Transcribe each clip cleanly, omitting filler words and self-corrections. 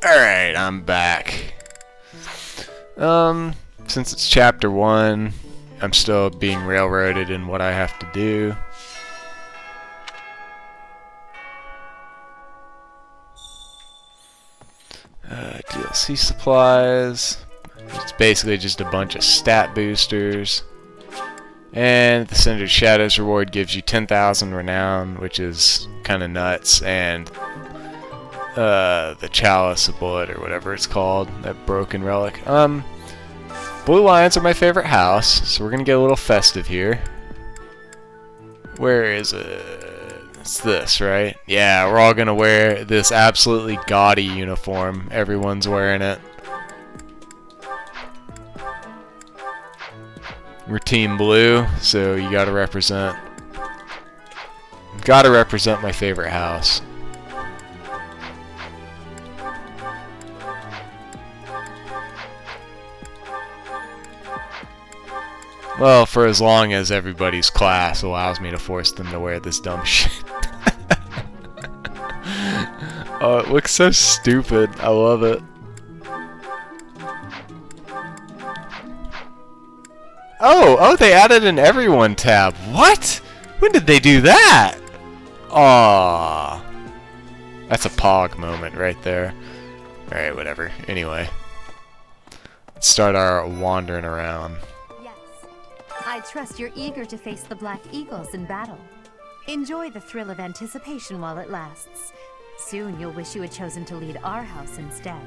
Alright, I'm back. Since it's chapter 1, I'm still being railroaded in what I have to do. DLC supplies. It's basically just a bunch of stat boosters. And the Cindered Shadows reward gives you 10,000 renown, which is kind of nuts, and the Chalice of Blood, or whatever it's called, that broken relic. Blue lions are my favorite house, so we're gonna get a little festive here. Where is it? It's this, right? Yeah, we're all gonna wear this absolutely gaudy uniform. Everyone's wearing it. We're Team Blue, so you gotta represent. Gotta represent my favorite house. Well, for as long as everybody's class allows me to force them to wear this dumb shit. Oh, it looks so stupid. I love it. Oh, they added an Everyone tab. What? When did they do that? Aww. That's a Pog moment right there. Alright, whatever. Anyway. Let's start our wandering around. Yes. I trust you're eager to face the Black Eagles in battle. Enjoy the thrill of anticipation while it lasts. Soon you'll wish you had chosen to lead our house instead.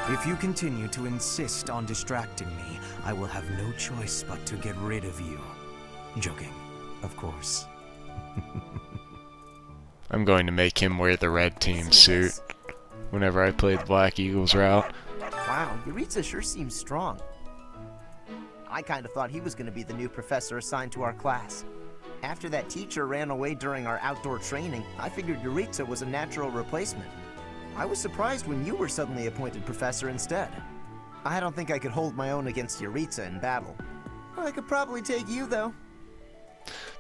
If you continue to insist on distracting me, I will have no choice but to get rid of you. Joking, of course. I'm going to make him wear the red team suit whenever I play the Black Eagles route. Wow, Yuritsa sure seems strong. I kind of thought he was going to be the new professor assigned to our class. After that teacher ran away during our outdoor training, I figured Yuritsa was a natural replacement. I was surprised when you were suddenly appointed professor instead. I don't think I could hold my own against Yuritsa in battle. I could probably take you, though.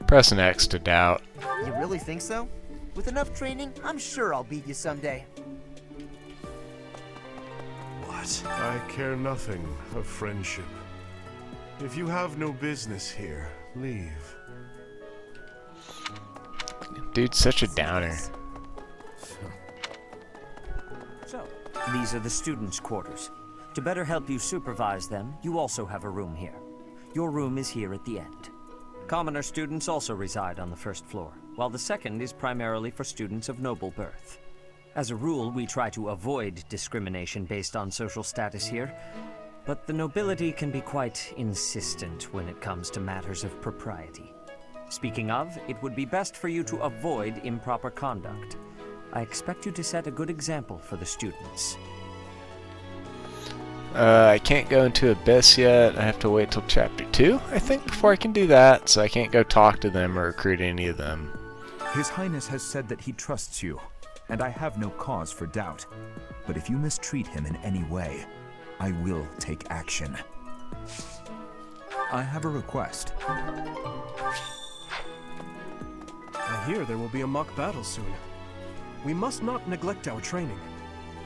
Press an X to doubt. You really think so? With enough training, I'm sure I'll beat you someday. What? I care nothing of friendship. If you have no business here, leave. Dude's such a downer. So, these are the students' quarters. To better help you supervise them, you also have a room here. Your room is here at the end. Commoner students also reside on the first floor, while the second is primarily for students of noble birth. As a rule, we try to avoid discrimination based on social status here, but the nobility can be quite insistent when it comes to matters of propriety. Speaking of, it would be best for you to avoid improper conduct. I expect you to set a good example for the students. I can't go into Abyss yet. I have to wait till chapter 2, I think, before I can do that, so I can't go talk to them or recruit any of them. His Highness has said that he trusts you, and I have no cause for doubt. But if you mistreat him in any way, I will take action. I have a request. I hear there will be a mock battle soon. We must not neglect our training.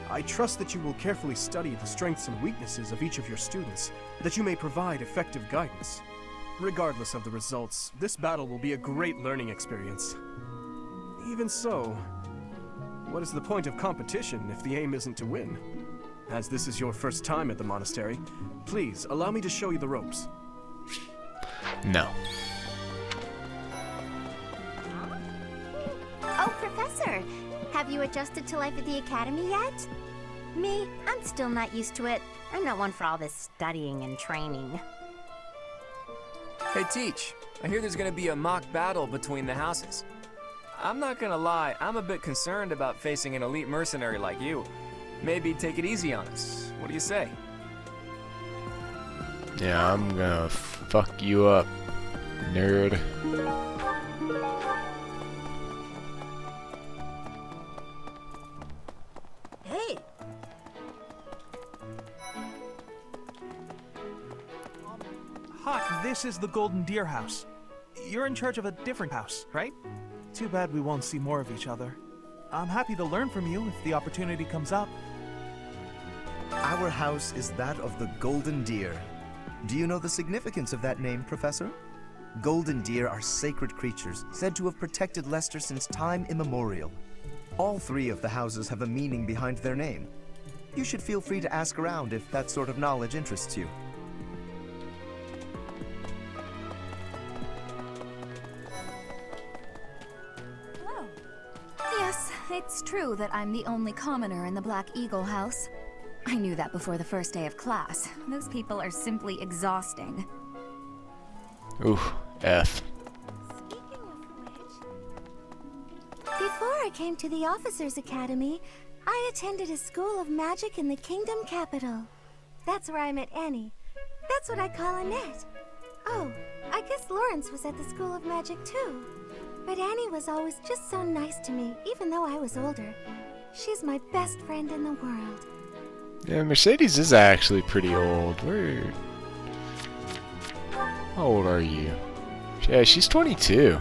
I trust that you will carefully study the strengths and weaknesses of each of your students, that you may provide effective guidance. Regardless of the results, this battle will be a great learning experience. Even so, what is the point of competition if the aim isn't to win? As this is your first time at the monastery, please allow me to show you the ropes. No. Oh, Professor! Have you adjusted to life at the academy yet? Me? I'm still not used to it. I'm not one for all this studying and training. Hey, Teach. I hear there's gonna be a mock battle between the houses. I'm not gonna lie, I'm a bit concerned about facing an elite mercenary like you. Maybe take it easy on us. What do you say? Yeah, I'm gonna fuck you up, nerd. Hey! Hawk, this is the Golden Deer House. You're in charge of a different house, right? Too bad we won't see more of each other. I'm happy to learn from you if the opportunity comes up. Our house is that of the Golden Deer. Do you know the significance of that name, Professor? Golden deer are sacred creatures, said to have protected Leicester since time immemorial. All three of the houses have a meaning behind their name. You should feel free to ask around if that sort of knowledge interests you. Hello. Yes, it's true that I'm the only commoner in the Black Eagle house. I knew that before the first day of class. Those people are simply exhausting. Ooh, F. Before I came to the Officers' Academy, I attended a school of magic in the Kingdom capital. That's where I met Annie. That's what I call Annette. Oh, I guess Lawrence was at the School of Magic too. But Annie was always just so nice to me, even though I was older. She's my best friend in the world. Yeah, Mercedes is actually pretty old. How old are you? Yeah, she's 22.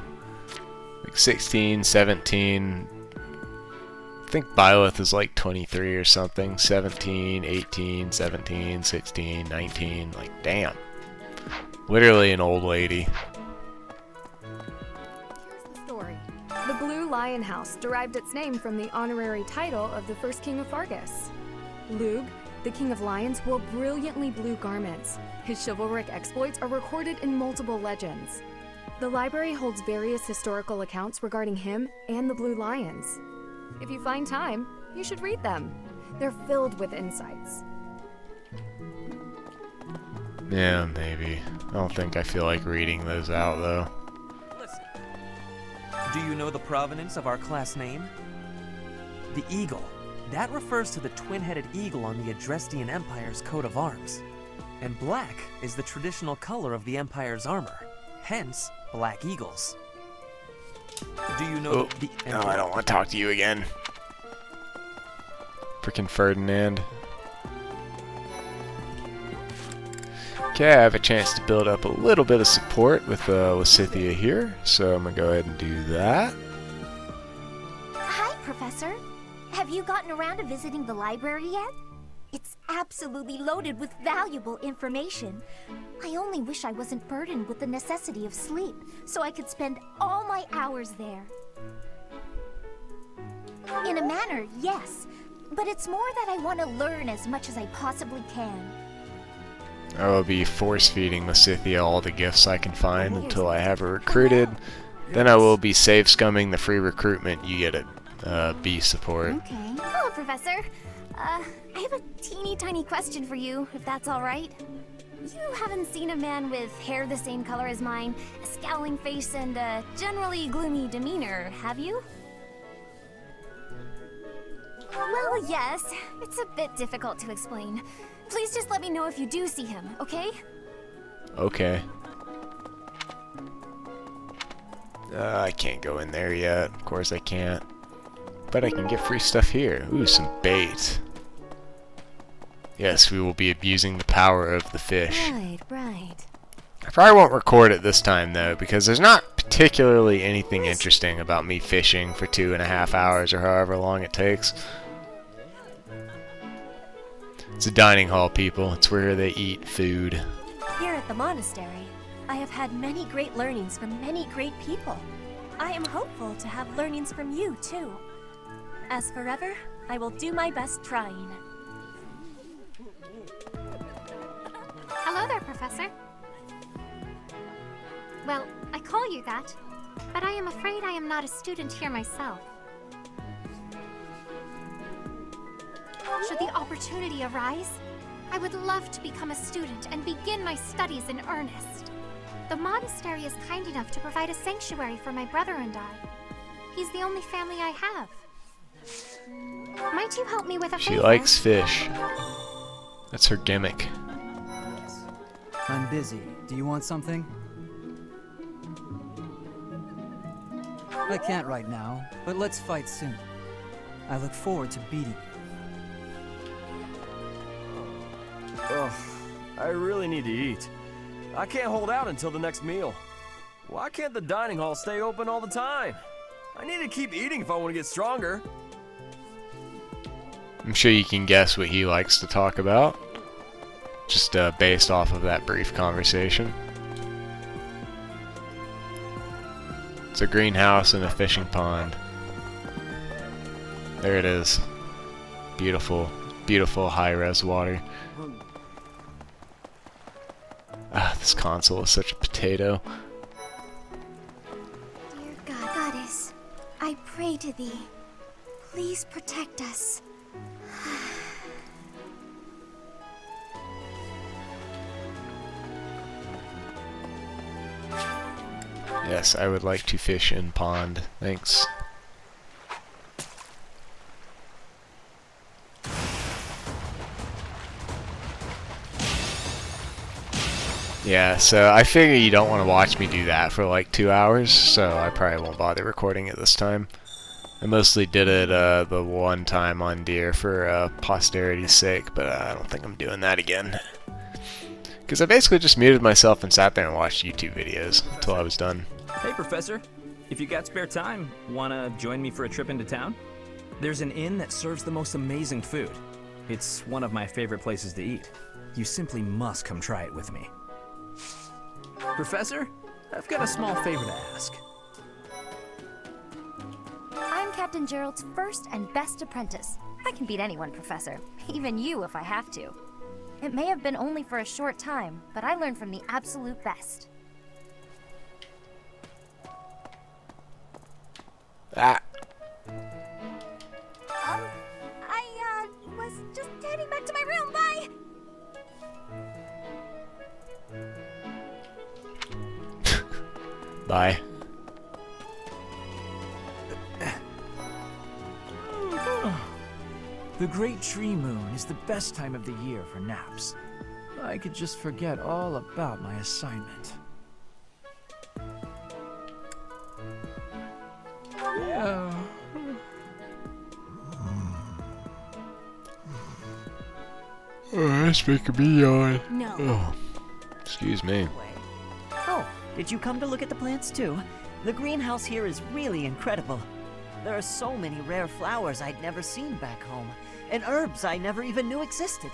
Like 16, 17. I think Byleth is like 23 or something. 17, 18, 17, 16, 19. Like, damn. Literally an old lady. Here's the story. The Blue Lion House derived its name from the honorary title of the first king of Fargus. Lug, the king of lions, wore brilliantly blue garments. His chivalric exploits are recorded in multiple legends. The library holds various historical accounts regarding him and the Blue Lions. If you find time, you should read them. They're filled with insights. Yeah, maybe. I don't think I feel like reading those out, though. Listen. Do you know the provenance of our class name? The eagle. That refers to the twin-headed eagle on the Adrestian Empire's coat of arms. And black is the traditional color of the Empire's armor. Hence, black eagles. Do you know the No, I don't want to talk to you again. Frickin' Ferdinand. Okay, I have a chance to build up a little bit of support with Lysithea here, so I'm gonna go ahead and do that. Hi, Professor. Have you gotten around to visiting the library yet? It's absolutely loaded with valuable information. I only wish I wasn't burdened with the necessity of sleep, so I could spend all my hours there. In a manner, yes. But it's more that I want to learn as much as I possibly can. I will be force-feeding Lysithea all the gifts I can find until I have her recruited. Then I will be save-scumming the free recruitment you get at B support. Okay. Hello, Professor. I have a teeny tiny question for you, if that's all right. You haven't seen a man with hair the same color as mine, a scowling face, and a generally gloomy demeanor, have you? Well, yes. It's a bit difficult to explain. Please just let me know if you do see him, okay? Okay. I can't go in there yet. Of course I can't. But I can get free stuff here. Ooh, some bait. Yes, we will be abusing the power of the fish. Right. I probably won't record it this time, though, because there's not particularly anything interesting about me fishing for 2.5 hours or however long it takes. It's a dining hall, people. It's where they eat food. Here at the monastery, I have had many great learnings from many great people. I am hopeful to have learnings from you, too. As forever, I will do my best trying. Hello there, Professor. Well, I call you that, but I am afraid I am not a student here myself. Should the opportunity arise, I would love to become a student and begin my studies in earnest. The monastery is kind enough to provide a sanctuary for my brother and I. He's the only family I have. Might you help me with a favor? She likes fish. That's her gimmick. I'm busy. Do you want something? I can't right now, but let's fight soon. I look forward to beating you. Ugh, I really need to eat. I can't hold out until the next meal. Why can't the dining hall stay open all the time? I need to keep eating if I want to get stronger. I'm sure you can guess what he likes to talk about, just based off of that brief conversation. It's a greenhouse and a fishing pond. There it is. Beautiful, beautiful high-res water. Ah, this console is such a potato. Dear Goddess, I pray to thee. Please protect us. Yes, I would like to fish in pond. Thanks. Yeah, so I figure you don't want to watch me do that for like 2 hours, so I probably won't bother recording it this time. I mostly did it the one time on deer for posterity's sake, but I don't think I'm doing that again. Because I basically just muted myself and sat there and watched YouTube videos until I was done. Hey, Professor. If you got spare time, wanna join me for a trip into town? There's an inn that serves the most amazing food. It's one of my favorite places to eat. You simply must come try it with me. Professor, I've got a small favor to ask. I'm Captain Gerald's first and best apprentice. I can beat anyone, Professor. Even you if I have to. It may have been only for a short time, but I learned from the absolute best. Ah. I was just heading back to my room. Bye! Bye. The Great Tree Moon is the best time of the year for naps. I could just forget all about my assignment. Yeah. Oh, that's making me yawn. No. Oh, excuse me. Oh, did you come to look at the plants too? The greenhouse here is really incredible. There are so many rare flowers I'd never seen back home, and herbs I never even knew existed.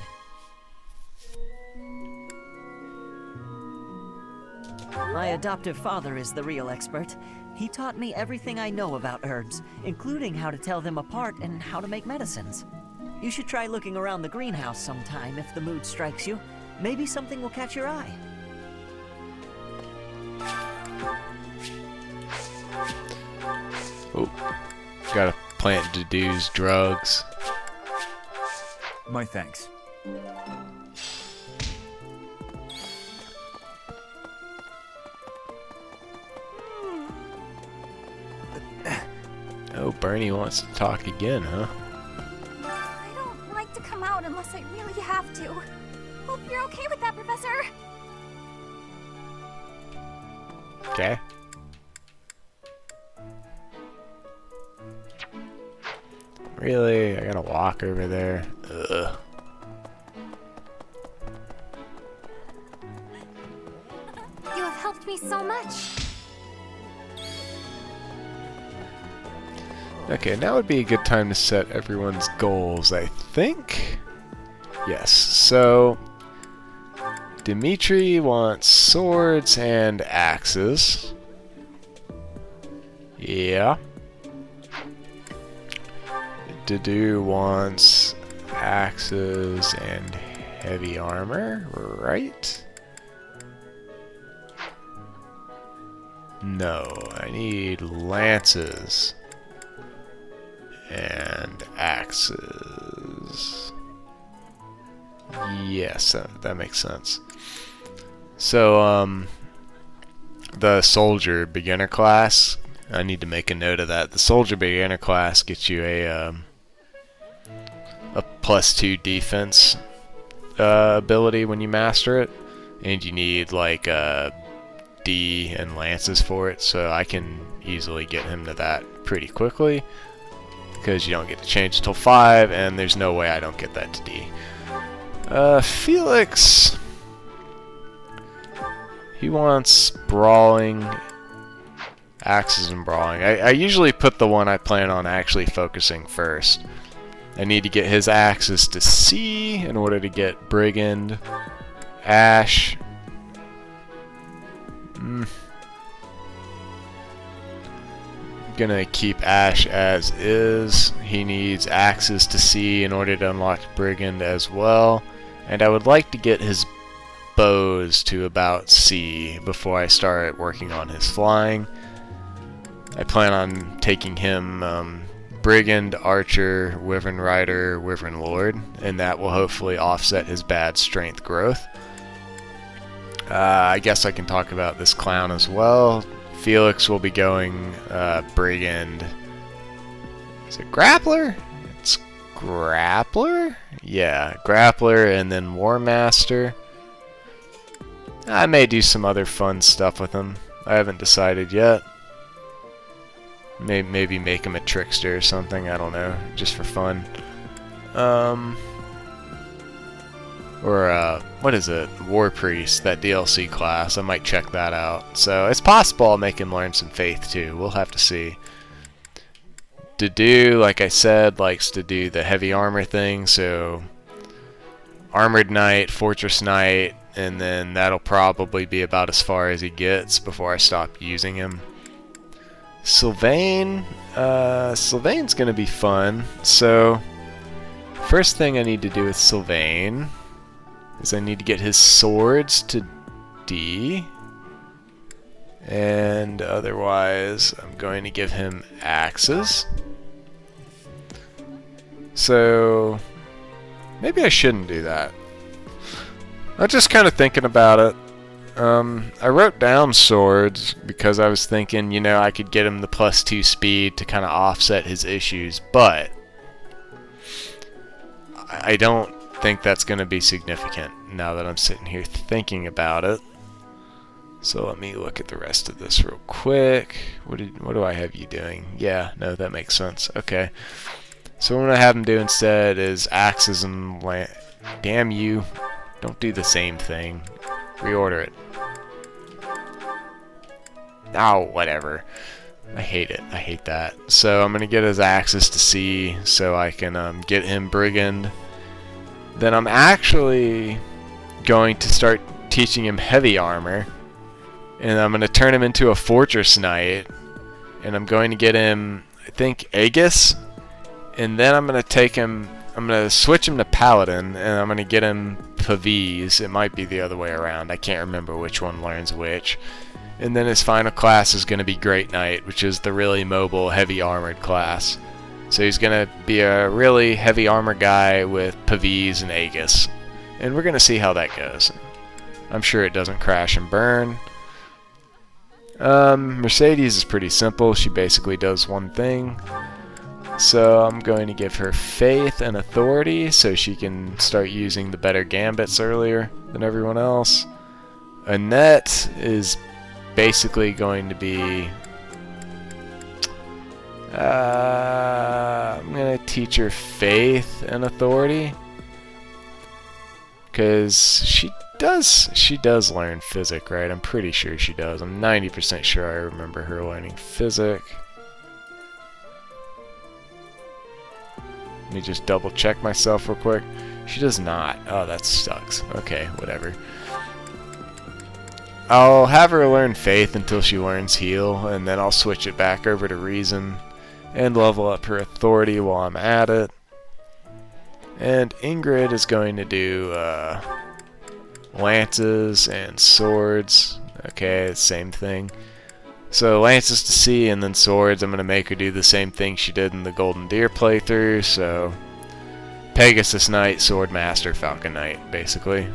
My adoptive father is the real expert. He taught me everything I know about herbs, including how to tell them apart and how to make medicines. You should try looking around the greenhouse sometime if the mood strikes you. Maybe something will catch your eye. Oh, gotta plant Dedue's drugs. My thanks. Oh, Bernie wants to talk again, huh? I don't like to come out unless I really have to. Hope you're okay with that, Professor. Okay. Really? I gotta walk over there? Ugh. You have helped me so much. Okay, now would be a good time to set everyone's goals, I think. Yes, so Dimitri wants swords and axes. Yeah. Dedue wants axes and heavy armor, right? No, I need lances and axes. Yes, that makes sense. So, the soldier beginner class, I need to make a note of that. The soldier beginner class gets you a +2 defense ability when you master it, and you need like D and lances for it, so I can easily get him to that pretty quickly, because you don't get to change until 5, and there's no way I don't get that to D. Felix, he wants brawling Axes and brawling. I usually put the one I plan on actually focusing first. I need to get his axes to C in order to get Brigand, Ash. Gonna keep Ash as is. He needs axes to C in order to unlock Brigand as well. And I would like to get his bows to about C before I start working on his flying. I plan on taking him Brigand, Archer, Wyvern Rider, Wyvern Lord, and that will hopefully offset his bad strength growth. I guess I can talk about this clown as well. Felix will be going Brigand. Is it Grappler? It's Grappler? Yeah, Grappler and then War Master. I may do some other fun stuff with him. I haven't decided yet. Maybe make him a trickster or something, I don't know, just for fun. Or what is it? War Priest, that DLC class. I might check that out. So it's possible I'll make him learn some faith too. We'll have to see. Dedu, like I said, likes to do the heavy armor thing, so Armored Knight, Fortress Knight, and then that'll probably be about as far as he gets before I stop using him. Sylvain, Sylvain's gonna be fun. So first thing I need to do with Sylvain is I need to get his swords to D, and otherwise I'm going to give him axes. So maybe I shouldn't do that. I'm just kind of thinking about it. I wrote down swords because I was thinking, you know, I could get him the +2 speed to kind of offset his issues, but I don't think that's going to be significant now that I'm sitting here thinking about it. So let me look at the rest of this real quick. What do I have you doing? Yeah, no, that makes sense. Okay. So what I'm going to have him do instead is axes and damn you. Don't do the same thing. Reorder it. Oh, whatever. I hate it. I hate that. So I'm going to get his axes to C so I can get him Brigand. Then I'm actually going to start teaching him heavy armor. And I'm going to turn him into a Fortress Knight. And I'm going to get him, I think, Aegis. And then I'm going to take him, I'm going to switch him to Paladin. And I'm going to get him Pavis. It might be the other way around. I can't remember which one learns which. And then his final class is going to be Great Knight, which is the really mobile, heavy armored class. So he's going to be a really heavy armor guy with Pavis and Aegis. And we're going to see how that goes. I'm sure it doesn't crash and burn. Mercedes is pretty simple. She basically does one thing. So I'm going to give her Faith and Authority so she can start using the better gambits earlier than everyone else. Annette is basically going to be... I'm going to teach her Faith and Authority. Because she does learn Physic, right? I'm pretty sure she does. I'm 90% sure I remember her learning Physic. Let me just double check myself real quick. She does not. Oh, that sucks. Okay, whatever. I'll have her learn Faith until she learns Heal, and then I'll switch it back over to Reason and level up her Authority while I'm at it. And Ingrid is going to do lances and swords. Okay, same thing. So lances to C and then swords. I'm going to make her do the same thing she did in the Golden Deer playthrough. So Pegasus Knight, Sword Master, Falcon Knight, basically.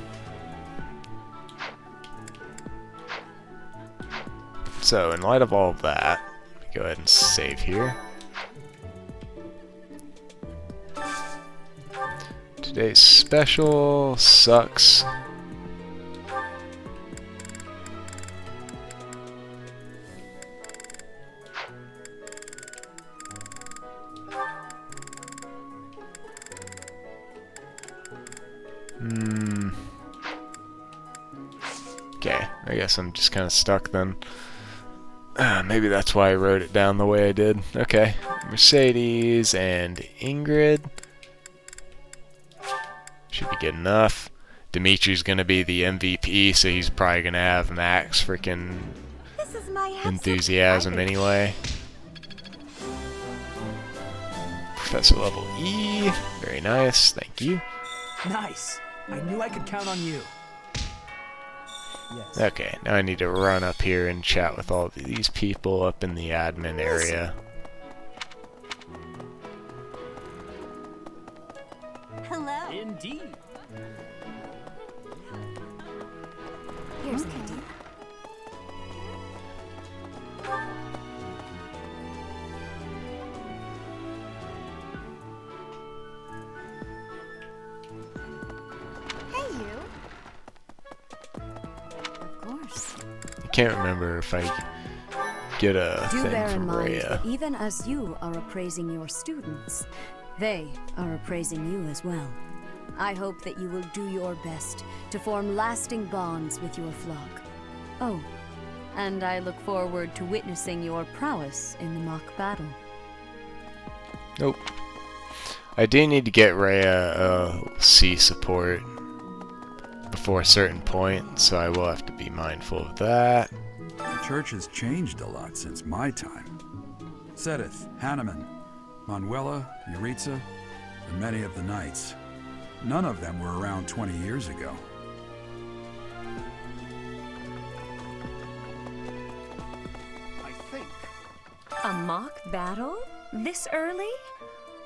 So in light of all of that, let me go ahead and save here. Today's special sucks. Okay, I guess I'm just kind of stuck then. Maybe that's why I wrote it down the way I did. Okay. Mercedes and Ingrid. Should be good enough. Dimitri's gonna be the MVP, so he's probably gonna have max freaking enthusiasm anyway. Professor level E. Very nice. Thank you. Nice. I knew I could count on you. Yes. Okay, now I need to run up here and chat with all of these people up in the admin area. Hello. Indeed. Here's the idea. Hey, you. Of course. I can't remember if I get a Do thing bear in from mind Rhea. that even as you are appraising your students, they are appraising you as well. I hope that you will do your best to form lasting bonds with your flock. Oh, and I look forward to witnessing your prowess in the mock battle. Nope. I do need to get Rhea C support before a certain point, so I will have to be mindful of that. The church has changed a lot since my time. Sedith, Hanneman, Manuela, Yuritsa, and many of the knights. None of them were around 20 years ago. I think. A mock battle? This early?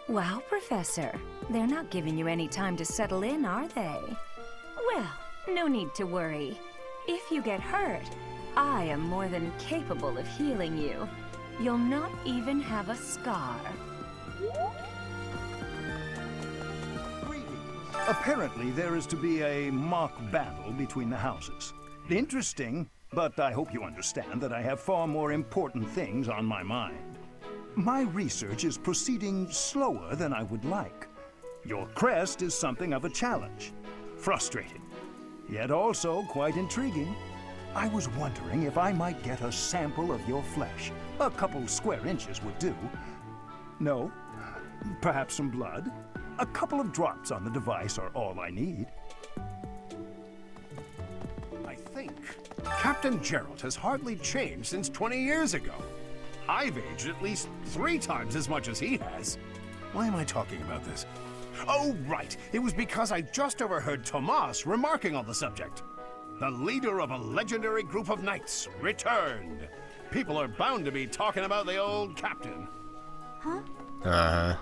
Wow, Professor. They're not giving you any time to settle in, are they? Well, no need to worry. If you get hurt, I am more than capable of healing you. You'll not even have a scar. Apparently, there is to be a mock battle between the houses. Interesting, but I hope you understand that I have far more important things on my mind. My research is proceeding slower than I would like. Your crest is something of a challenge. Frustrating, yet also quite intriguing. I was wondering if I might get a sample of your flesh. A couple square inches would do. No? Perhaps some blood? A couple of drops on the device are all I need. I think Captain Gerald has hardly changed since 20 years ago. I've aged at least 3 times as much as he has. Why am I talking about this? Oh, right. It was because I just overheard Tomas remarking on the subject. The leader of a legendary group of knights returned. People are bound to be talking about the old captain. Huh? Uh-huh.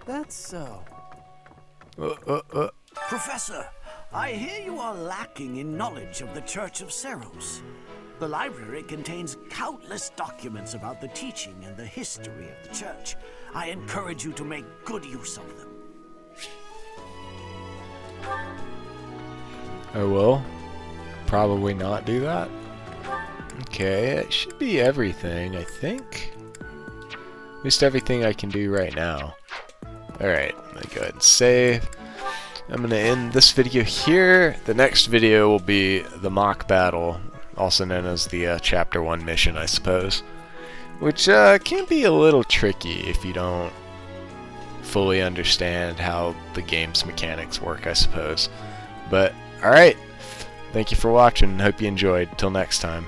That's so. Professor, I hear you are lacking in knowledge of the Church of Seros. The library contains countless documents about the teaching and the history of the Church. I encourage you to make good use of them. I will probably not do that. Okay, it should be everything, I think. At least everything I can do right now. Alright, I'm gonna go ahead and save. I'm gonna end this video here. The next video will be the mock battle, also known as the Chapter 1 mission, I suppose. Which can be a little tricky if you don't fully understand how the game's mechanics work, I suppose. But, alright. Thank you for watching. Hope you enjoyed. Till next time.